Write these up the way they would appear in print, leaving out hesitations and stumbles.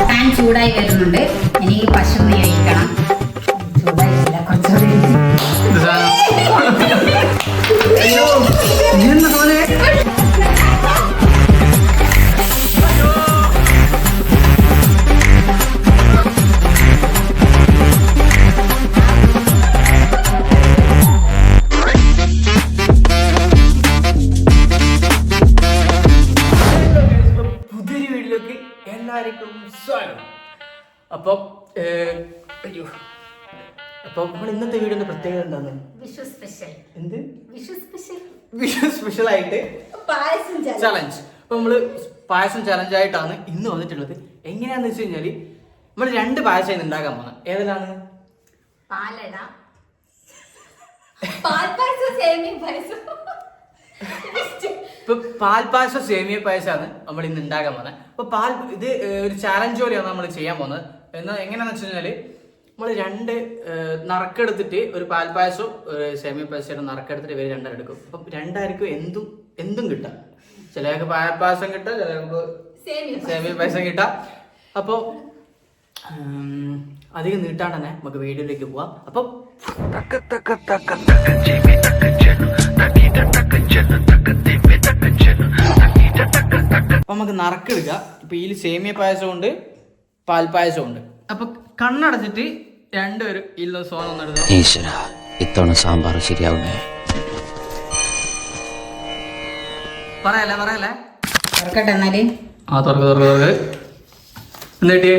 Pan ചൂടായി വരുന്നുണ്ട്. എനിക്ക് പശു നെയ്യ് ഒഴിക്കണം. ചൂടായില്ല, കുറച്ചുകൂടി. അപ്പം നമ്മൾ ഇന്നത്തെ വീഡിയോന്റെ പ്രത്യേകത എന്താണ്? വിഷു സ്പെഷ്യൽ. എന്ത് വിഷു സ്പെഷ്യൽ ആയിട്ട് ചലഞ്ച്. അപ്പൊ നമ്മള് പായസം ചലഞ്ച് ആയിട്ടാണ് ഇന്ന് വന്നിട്ടുള്ളത്. എങ്ങനെയാന്ന് വെച്ച് കഴിഞ്ഞാല് നമ്മൾ 2 പായസം ഉണ്ടാക്കാൻ പോകുന്നത്. ഏതെല്ലാം? പാലട, പാൽപ്പായസം, സേമിയ പായസം. ഇപ്പൊ പാൽപ്പായസം സേമിയ പായസമാണ് നമ്മൾ ഇന്ന് ഉണ്ടാക്കാൻ പോകുന്നത്. അപ്പൊ ഇത് ഒരു ചാലഞ്ച് പോലെയാണ് നമ്മൾ ചെയ്യാൻ പോകുന്നത്. എന്നാൽ എങ്ങനെയാന്ന് വെച്ച് കഴിഞ്ഞാല് നമ്മൾ 2 നറുക്കെടുത്തിട്ട് ഒരു പാൽപ്പായസവും സേമിയ പായസം നറുക്കെടുത്തിട്ട് ഇവർ 2 എടുക്കും. അപ്പൊ 2 എന്തും കിട്ടാം. ചിലർക്ക് പാൽപ്പായസം കിട്ടാം, ചിലർക്ക് സേമിയ പായസം കിട്ടാം. അപ്പൊ അധികം നീട്ടാണ്ട് തന്നെ നമുക്ക് വീഡിയോയിലേക്ക് പോവാം. അപ്പൊ നമുക്ക് നറുക്കെടുക്കാം. ഇപ്പൊ ഇതിൽ സേമിയ പായസം ഉണ്ട്, പാൽപ്പായസം ഉണ്ട്. അപ്പൊ കണ്ണടച്ചിട്ട് 2 പേര് ഇല്ല സോനം നടന്നു. ഈശ്വര, ഇത്തവണ സാമ്പാർ ശരിയാവണേ. പറയല്ലേ തുറക്കട്ടെ എന്നാല്. തുറക്ക്. എന്നിട്ട്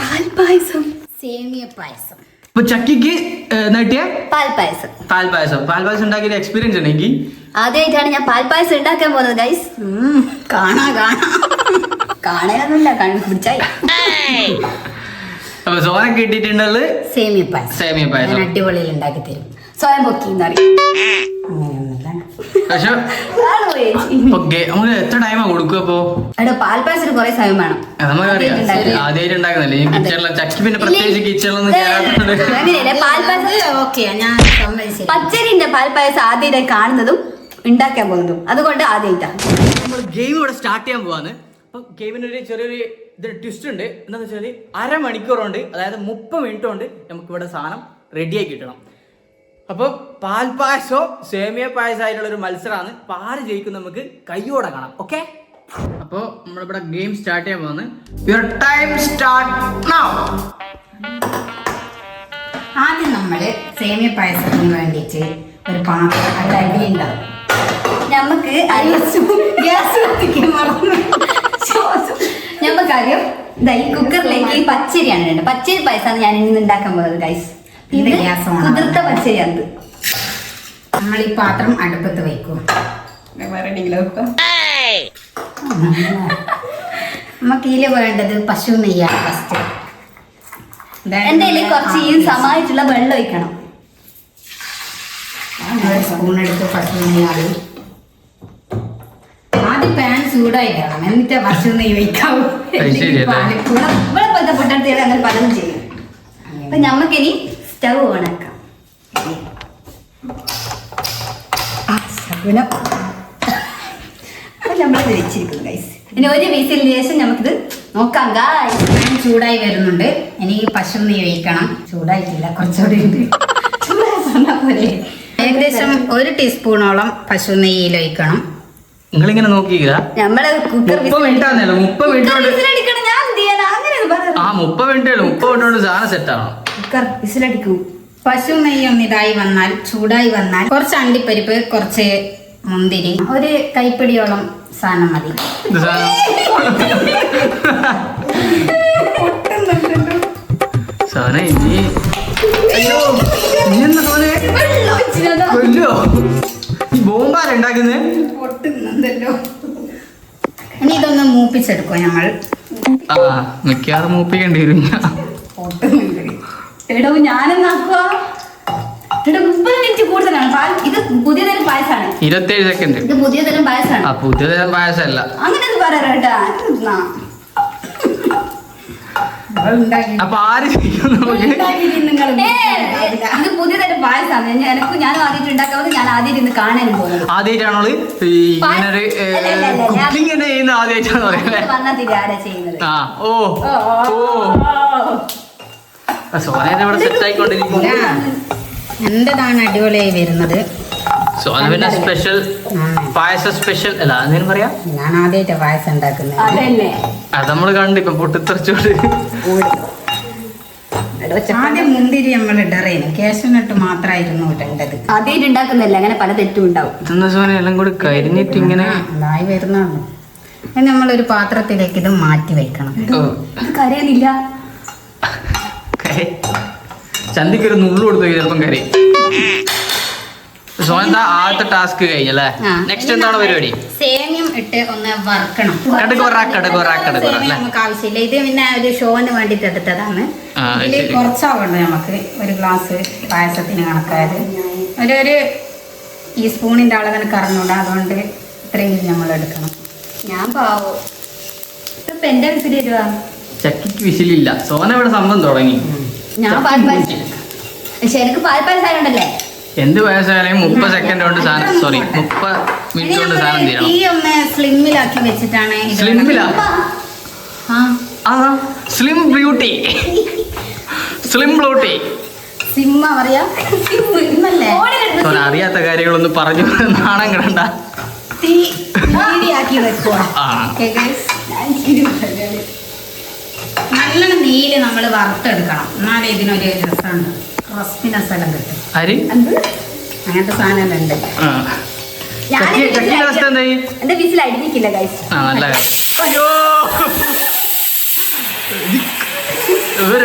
പാൽപ്പായസം, സേമിയ പായസം. ഇപ്പൊ ചക്കിക്ക് നേട്ടിയ പാൽപ്പായസം ഉണ്ടാക്കിയ എക്സ്പീരിയൻസ് ഉണ്ടെങ്കിൽ ആദ്യമായിട്ടാണ് ഞാൻ പാൽപ്പായസം ഉണ്ടാക്കാൻ പോകുന്നത് ഗൈസ്. കാണാനൊന്നുമില്ല, പിടിച്ചായി. അപ്പൊ സോനം കിട്ടിയിട്ടുള്ളത് സേമിയ പായസം. അടിപൊളിയിൽ ഉണ്ടാക്കി തരും. സ്വയം പൊക്കിന്ന് പറയും. പക്ഷെ നമുക്ക് എത്ര ടൈമാ കൊടുക്കും? അപ്പൊ പാൽപ്പായസത്തിന് കുറെ സമയം വേണം. നമുക്കറിയാം, ആദ്യമായിട്ട് ഉണ്ടാക്കുന്നില്ലേ ഈ കിച്ചണിലെ ചക്കി. പിന്നെ പ്രത്യേകിച്ച് കിച്ചണിലൊന്നും പച്ചരിന്റെ പാൽപ്പായസം ആദ്യമായിട്ട് കാണുന്നതും ഉണ്ടാക്കാൻ പോകുന്നതും, അതുകൊണ്ട് ആദ്യമായിട്ടാണ് നമ്മൾ ഗെയിം ഇവിടെ സ്റ്റാർട്ട് ചെയ്യാൻ പോവാന്ന്. അപ്പൊ ഗെയിമിനൊരു ചെറിയൊരു ട്വിസ്റ്റ് ഉണ്ട്. എന്താന്ന് വെച്ചാല് 1/2 മണിക്കൂർ കൊണ്ട്, അതായത് 30 മിനിറ്റ് കൊണ്ട് നമുക്ക് ഇവിടെ സാധനം റെഡിയാക്കി കിട്ടണം. അപ്പൊ പാൽപ്പായസോ സേമിയ പായസം ആയിട്ടുള്ള ഒരു മത്സരമാണ്. ആര് ജയിക്കും നമുക്ക് കയ്യോടെ കാണാം. ഓക്കെ, അപ്പൊ നമ്മളിവിടെ ഗെയിം സ്റ്റാർട്ട് ചെയ്യാൻ പോകുന്നത്. Your time start now. ആദ്യം നമ്മള് സേമിയ പായസത്തിന് വേണ്ടിയിട്ട് ഒരു പാത്രം, അതിൽ അരി ഉണ്ടാവും. നമുക്ക് നമുക്കറിയാം, ഈ കുക്കറിലേക്ക് ഈ പച്ചരിയാണ് വേണ്ടത്. പച്ചരി പായസമാണ് ഞാൻ ഇന്ന് ഉണ്ടാക്കാൻ പോകുന്നത് ഗൈസ്. കുതിർത്ത പച്ചരിയാണ്. നമ്മൾ ഈ പാത്രം അടുപ്പത്ത് വയ്ക്കും. നമുക്ക് ഇതില് വേണ്ടത് പശു നെയ്യാണ്. ഫസ്റ്റ് എന്റെ കുറച്ച് ഈ സമായിട്ടുള്ള വെള്ളം ഒഴിക്കണം. സ്പൂൺ എടുത്ത് പശു നെയ്യാണ്. ആദ്യം പാൻ ചൂടായി വേണം, എന്നിട്ട് പശു നെയ്യ് ഒഴിക്കാവൂ. ഇവിടെ ബന്ധപ്പെട്ടടുത്ത് അങ്ങനെ പലതും ചെയ്യും. അപ്പൊ നമുക്കിനി സ്റ്റൗ ഓണാക്കാം. നമ്മളിത് വെച്ചിരിക്കുന്നു ഗൈസ്. ഇനി ഒരു വീസിന് ശേഷം നമുക്കിത് നോക്കാം. പാൻ ചൂടായി വരുന്നുണ്ട്. എനിക്ക് പശു നെയ്യ് ഒഴിക്കണം. ചൂടായിട്ടില്ല, കുറച്ചുകൂടി ഉണ്ട്. ഏകദേശം 1 ടീസ്പൂണോളം പശു നെയ്യിൽ ഒഴിക്കണം. നിങ്ങളിങ്ങനെ നോക്കിയില്ല, നമ്മള് കുക്കർ 30 മിനിറ്റ് ആണല്ലോ. 30 മിനിറ്റ് കൊണ്ട് സാധനം സെറ്റ് ആണോ? കുക്കർ വിസിലടിക്കൂ. പശു നെയ്യ് ഒന്നിതായി വന്നാൽ, ചൂടായി വന്നാൽ കുറച്ച് അണ്ടിപ്പരിപ്പ്, കുറച്ച് മുന്തിരി, 1 കൈപ്പിടിയോളം സാധനം മതി. ഇനി ഇതൊന്ന് മൂപ്പിച്ചെടുക്കോ. നമ്മൾ മിക്കവാറും മൂപ്പിക്കേണ്ടി വരും. എടോ ഞാനെന്നാക്കുക. 30 മിനിറ്റ് കൂടുതലാണ്. ഇത് പുതിയ തരം പായസമാണ്. 27 സെക്കൻഡ്. ഇത് പുതിയ തരം പായസമാണ്. പുതിയ തരം പായസമല്ല. അങ്ങനെ പറയാ. അപ്പൊ ആര് ചെയ്യും നമുക്ക്? ഇത് പുതിയതായിട്ട് പായസമാണ്. ഞാൻ ആദ്യമായിട്ട് ഉണ്ടാക്കാവുന്നത്, ഞാൻ ആദ്യം ഇരുന്ന് കാണാനും പോകുന്നത്. ആദ്യമായിട്ടാണോ ഇങ്ങനൊരു കുക്കിംഗ് തന്നെ ചെയ്യുന്നത്? ആദ്യമായിട്ടാണ് പറയുന്നത്. വന്നതിൽ ആരാ ചെയ്യുന്നത്? ആ ഓ സോനയുടെ ഇവിടെ സെറ്റ് ആയിക്കൊണ്ടിരിക്കും. എന്റേതാണ് അടിപൊളിയായി വരുന്നത്. സോന പിന്നെ സ്പെഷ്യൽ പായസം സ്പെഷ്യൽ അല്ല എന്തേലും പറയാ. ഞാൻ ആദ്യമായിട്ട് പായസം ഉണ്ടാക്കുന്നത്. അത് നമ്മള് കണ്ടു ഇപ്പൊ പൊട്ടിത്തെറിച്ചോണ്ട്. ആദ്യം മുന്തിരി നമ്മൾ ഇടറേന്, കാഷ്യൂനട്ട് മാത്രമായിരുന്നു ഇടേണ്ടത്. ആദ്യമായിട്ട് ഉണ്ടാക്കുന്നില്ല, അങ്ങനെ പല തെറ്റും ഉണ്ടാവും. ഇതെന്താ സോന എല്ലാം കൂടി കരിഞ്ഞിട്ട് ഇങ്ങനെ ആയി വരുന്നുള്ളൂ. നമ്മളൊരു പാത്രത്തിലേക്ക് ഇത് മാറ്റി വെക്കണം. കരയുന്നില്ല. ചന്തിക്ക് ഒരു നുള്ളു കൊടുത്തു ചിലപ്പം കരി. സോന ആദ്യത്തെ ടാസ്ക് കഴിഞ്ഞല്ലേ? നെക്സ്റ്റ് എന്താണ് പരിപാടി? സേമിയം ഇട്ട് ഒന്ന് വറക്കണം. നമുക്ക് ആവശ്യമില്ല, ഇത് പിന്നെ ഒരു ഷോന് വേണ്ടിട്ട് എടുത്തതാണ്. ഇതിൽ കുറച്ചാവുണ്ട് നമുക്ക് ഒരു ഗ്ലാസ് പായസത്തിന് കണക്കായത്. ഒരു ഈ സ്പൂണിന്റെ അളവിന് കറങ്ങൂടാ, അതുകൊണ്ട് ഇത്രയും നമ്മൾ എടുക്കണം. ഞാൻ പാവോ ഇപ്പൊ എന്റെ വിസിൽ തരുവാ. ചക്കിക്ക് വിസിലില്ല. സോന ഇവിടെ സംഭവം തുടങ്ങി. ഞാൻ ശരിക്കും പാൽപ്പായസം ഉണ്ടല്ലേ? എന്ത് വയസ്സായാലും 30 സെക്കൻഡ് കൊണ്ട് സാധനം, സോറി 30 മിനിറ്റ് കൊണ്ട് സാധനം തീരണം. ഈ ഒന്ന് സ്ലിമ്മിലാക്കി വെച്ചിട്ടാണ്. സ്ലിമ്മിലാ? Slim beauty, slim beauty. സിമ്മ പറയാ, സിമ്മല്ലേ? അറിയാത്ത കാര്യങ്ങളൊന്നും പറഞ്ഞു നാണം കിടണ്ട. തീ ആക്കി വെക്കുക. നല്ലോണം നീല് നമ്മൾ വറുത്തെടുക്കണം, എന്നാലേ ഇതിനൊരു രസമുണ്ട്, ക്രിസ്പിനെസ് എല്ലാം കിട്ടും. അങ്ങനത്തെ സാധനം ഉണ്ട്. എന്റെ വീട്ടിൽ അടിഞ്ഞിക്കില്ല ഗൈസ്. അയ്യോ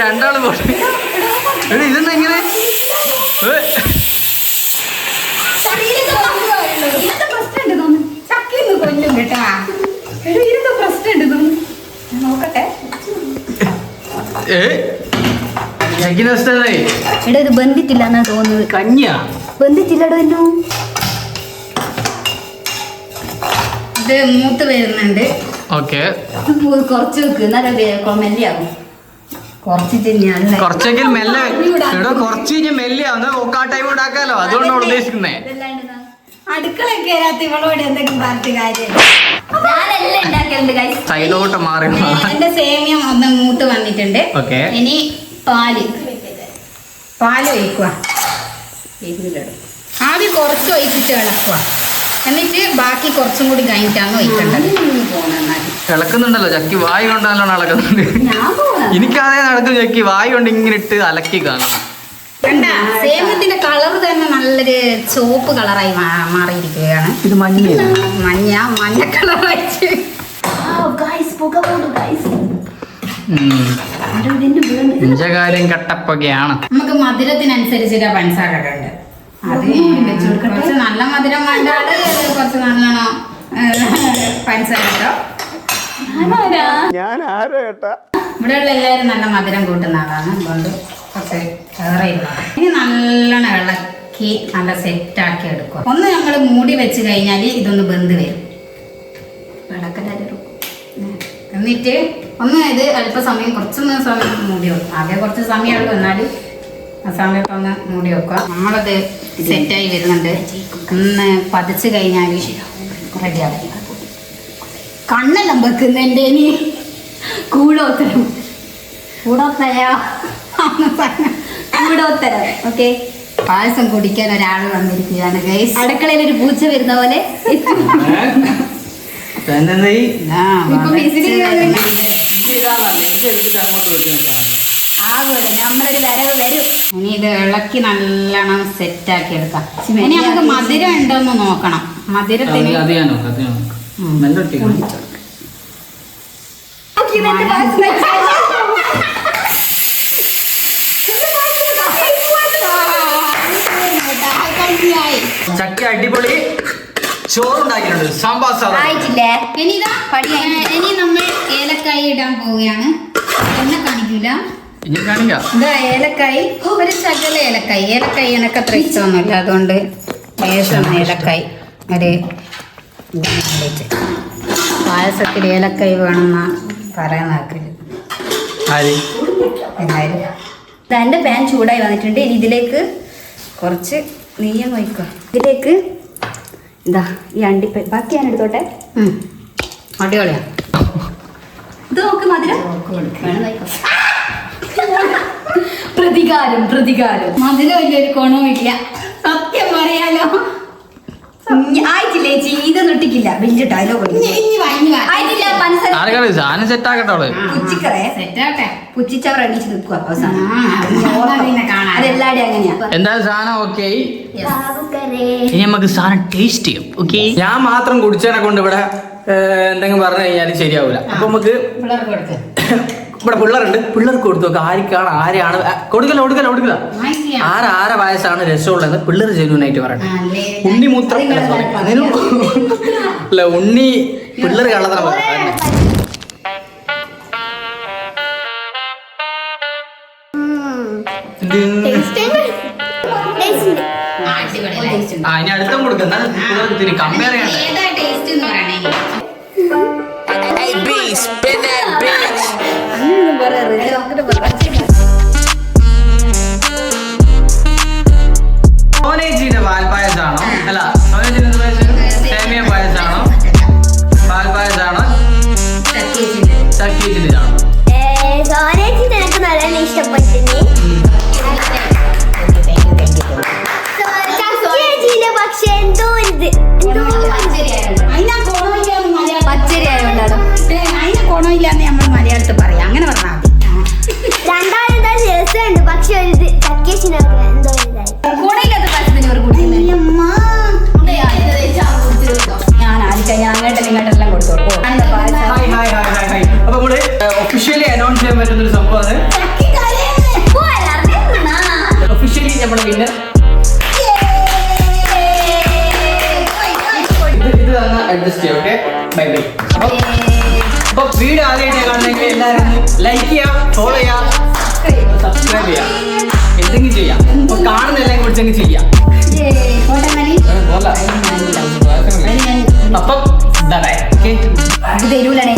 രണ്ടാള് പോട്ടെ. ഇതെന്താ ഇങ്ങനെ? കൊല്ലും കേട്ടാ, ഇരുന്ന് പ്രശ്നം ഉണ്ട് തോന്നുന്നു. നോക്കട്ടെ. എടാ ഇത് ബന്ധിട്ടില്ല എന്നാ തോന്നുന്നത്. കഞ്ഞിയാ ബന്ധിട്ടില്ലടോ. ഇത് മൂത്ത് വരുന്നുണ്ട്. ഓക്കെ, കുറച്ച് വെക്ക്, എന്നാലും മെല്ലെയാകും. കുറച്ചെങ്കിൽ മെല്ലെ ഇവിടെ കുറച്ച് കഴിഞ്ഞാൽ മെല്ലെയാവുന്ന ഓക്കാ ടൈം ഉണ്ടാക്കാലോ, അതുകൊണ്ടാണ് ഉദ്ദേശിക്കുന്നേ. അടുക്കളൊക്കെ ഇവളോട് എന്തെങ്കിലും പറഞ്ഞ കാര്യം സൈഡോട്ട് മാറി. എന്റെ സേമിയം ഒന്ന് മൂത്ത് വന്നിട്ടുണ്ട്. ഇനി പാല് ഒഴിക്കുക. ആദ്യം കുറച്ച് ഒഴിച്ചിട്ട് ഇളക്കുക, എന്നിട്ട് ബാക്കി കുറച്ചും കൂടി കഴിഞ്ഞിട്ടാണ് ഒഴിക്കേണ്ടത്. ഇളക്കുന്നുണ്ടല്ലോ ചക്കി, വായു കൊണ്ട് നല്ലോണം ഇളക്കുന്നുണ്ട്. എനിക്കതേ നടക്കും ചക്കി, വായു കൊണ്ട് ഇങ്ങനെ ഇട്ട് അലക്കി കാണണം. കണ്ട സേമിയത്തിന്റെ കളർ തന്നെ നല്ലൊരു ചുവപ്പ് കളറായി മാറിയിരിക്കുകയാണ്. ഇത് മഞ്ഞ കളറായിട്ട്. കാര്യം കട്ടപ്പൊക്കെയാണ്. നമുക്ക് മധുരത്തിനനുസരിച്ചിട്ട് പഞ്ചസാര ഉണ്ട്. അത് കുറച്ച് നല്ല മധുരം വേണ്ടാണ്, കുറച്ച് നല്ലോണം പഞ്ചസാര ഇട്ടോ. ഇവിടെയുള്ള എല്ലാവരും നല്ല മധുരം കൂട്ടുന്ന ആളാണ്, അതുകൊണ്ട് കുറച്ച് ഏറെ ഇതാണ്. ഇനി നല്ലോണം ഇളക്കി നല്ല സെറ്റാക്കി എടുക്കുക. ഒന്ന് നമ്മൾ മൂടി വെച്ച് കഴിഞ്ഞാൽ ഇതൊന്ന് ബന്ധ് വരും. എന്നിട്ട് ഒന്ന് ഇത് അല്പസമയം കുറച്ചൊന്ന് സമയം മൂടി വെക്കും. ആകെ കുറച്ച് സമയമുള്ളൂ, എന്നാലും ആ സമയത്തൊന്ന് മൂടി വെക്കുക. നമ്മളത് സെറ്റായി വരുന്നുണ്ട്. ഒന്ന് പതിച്ച് കഴിഞ്ഞാൽ റെഡിയാവും. കണ്ണെല്ലാം വെക്കുന്നതിൻ്റെ ഇനി കൂടോത്തരം ഓക്കെ. പായസം കുടിക്കാൻ ഒരാൾ വന്നിരിക്കുകയാണ് ഗൈസ്. അടുക്കളയിൽ ഒരു പൂച്ച വരുന്ന പോലെ. നമ്മളൊരു വരവ് വരും. ഇനി ഇത് ഇളക്കി നല്ലോണം സെറ്റാക്കി എടുക്കാം. ഇനി നമുക്ക് മധുരം ഉണ്ടോന്ന് നോക്കണം. മധുരത്തിന് ചക്ക അടിപൊളി ചോറുണ്ടാക്കിയിട്ടുണ്ട്. സാമ്പാർ ആയിട്ടില്ലേ? ഇനി നമ്മൾ ഏലക്കായ ഇടാൻ പോവുകയാണ്. എന്നെ കാണിക്കൂല, ഇനി കാണിക്കാം. ഇതാ ഏലക്കായി, ഒരു ശകല ഏലക്കായി. ഏലക്കായി എനിക്ക് അത്ര ഇഷ്ടമൊന്നുമില്ല, അതുകൊണ്ട് ലേശം ഏലക്കായി ഒരു പായസത്തിൽ ഏലക്കായി വേണമെന്നാ പറയുന്ന ആക്കല്. ആര് എന്തായാലും എൻ്റെ പാൻ ചൂടായി വന്നിട്ടുണ്ട്. ഇനി ഇതിലേക്ക് കുറച്ച് നെയ്യങ്ങ് ഒഴിക്കുക. ഇതിലേക്ക് ഇതാ ഈ ബാക്കി ഞാൻ എടുത്തോട്ടെ. അടിപൊളിയാ. ഇത് നോക്ക് മധുരം. വേണം കഴിക്കാം. പ്രതികാരം മധുരം വലിയൊരു ഗുണവും ഇല്ല, സത്യം പറയാലോ. ആയിട്ടില്ലേ ചേച്ചി, ഇത് നൊട്ടിക്കില്ല ബിഞ്ചിട്ടോ അതിലോ ആയിട്ടില്ല. പഞ്ചസാര ആർക്കാണ് സാധനം സെറ്റ് ആക്കട്ടെ പുച്ചിക്കറേ സെറ്റാട്ടെ. പുച്ചിച്ചവർ എണീച്ച് നിൽക്കുക അവസാനം. പിന്നെ കാണാം. അതെല്ലാടെ അങ്ങനെയാ. എന്തായാലും സാധനം ഓക്കെ. ഇനി നമുക്ക് സാധനം ടേസ്റ്റ് ചെയ്യും. ഓക്കെ, ഞാൻ മാത്രം കുടിച്ചതിനെ കൊണ്ട് ഇവിടെ എന്തെങ്കിലും പറഞ്ഞു കഴിഞ്ഞാൽ ശരിയാവൂല. അപ്പൊ നമുക്ക് പിള്ളേർക്ക് കൊടുക്ക്. ഇവിടെ പിള്ളേരുണ്ട്, പിള്ളേർക്ക് കൊടുത്തു നോക്കാം. ആർക്കാണ് ആരെയാണ് കൊടുക്കല ആരെ വയസ്സാണ് രസമുള്ളത് പിള്ളേർ ജെന്യൂനായിട്ട് പറയണം. ഉണ്ണി മൂത്രം അല്ല, ഉണ്ണി പിള്ളേർ കള്ളത്തരം പറയാം. ഇനി അടുത്തും കൊടുക്കുന്ന കമ്പയർ ചെയ്യണ്ട. ഏതാ ടേസ്റ്റ് എന്ന് പറയണേ. അങ്ങനെയൊന്നും പറയാറില്ല. നമുക്കിട്ട് പറയാം. സോനേജിയുടെ പാൽപ്പായസാണോ അല്ല സോനേജിന്റെ സേമിയ പായസാണോ പാൽപ്പായസാണോ ചക്കീച്ചിന്റെ ആണോ? സോനേച്ചി നിനക്ക് നല്ല ഇഷ്ടപ്പെട്ടിന്. ചക്കയേച്ചിന്റെ പക്ഷെ എന്തോ ഇത് പച്ചരി ആയതുകൊണ്ടാണ്. അതിന് ഗുണമില്ലാന്ന് നമ്മൾ മലയാളത്തിൽ പറയാം. അങ്ങനെ പറഞ്ഞാൽ മതി. രണ്ടാമത് രസമുണ്ട് പക്ഷെ ഒരു ഇത് ചക്കയേച്ചിനൊക്കെ എന്തോ ഇതായി. ഗുണയില്ലാത്ത പായസത്തിന് ഒരു കുട്ടിയില്ലേ? ഞാൻ അങ്ങോട്ടും ഇങ്ങോട്ടെല്ലാം കൊടുത്തോളൂ. Hi hi hi hi hi. അപ്പൊ നമ്മള് ഒഫീഷ്യലി അനൗൺസ് ചെയ്യാൻ പറ്റുന്ന ഒരു സംഭവമാണ്. ഒഫീഷ്യലി നമ്മുടെ വിന്നർ ഇത് തന്നെ അഡ്ജസ്റ്റ് ചെയ്യാം. Okay, bye bye. അപ്പൊ വീഡിയോ ആദ്യമായിട്ട് കാണണമെങ്കിൽ എല്ലാവരും ലൈക്ക് ചെയ്യാം, ഫോളോ ചെയ്യാം, സബ്സ്ക്രൈബ് ചെയ്യാം, എന്തെങ്കിലും ചെയ്യാം. അപ്പൊ കാണുന്നെല്ലാം കുറിച്ചെങ്കിൽ ചെയ്യാം. അപ്പം ഓക്കെ ഇത് തരൂലാണ്.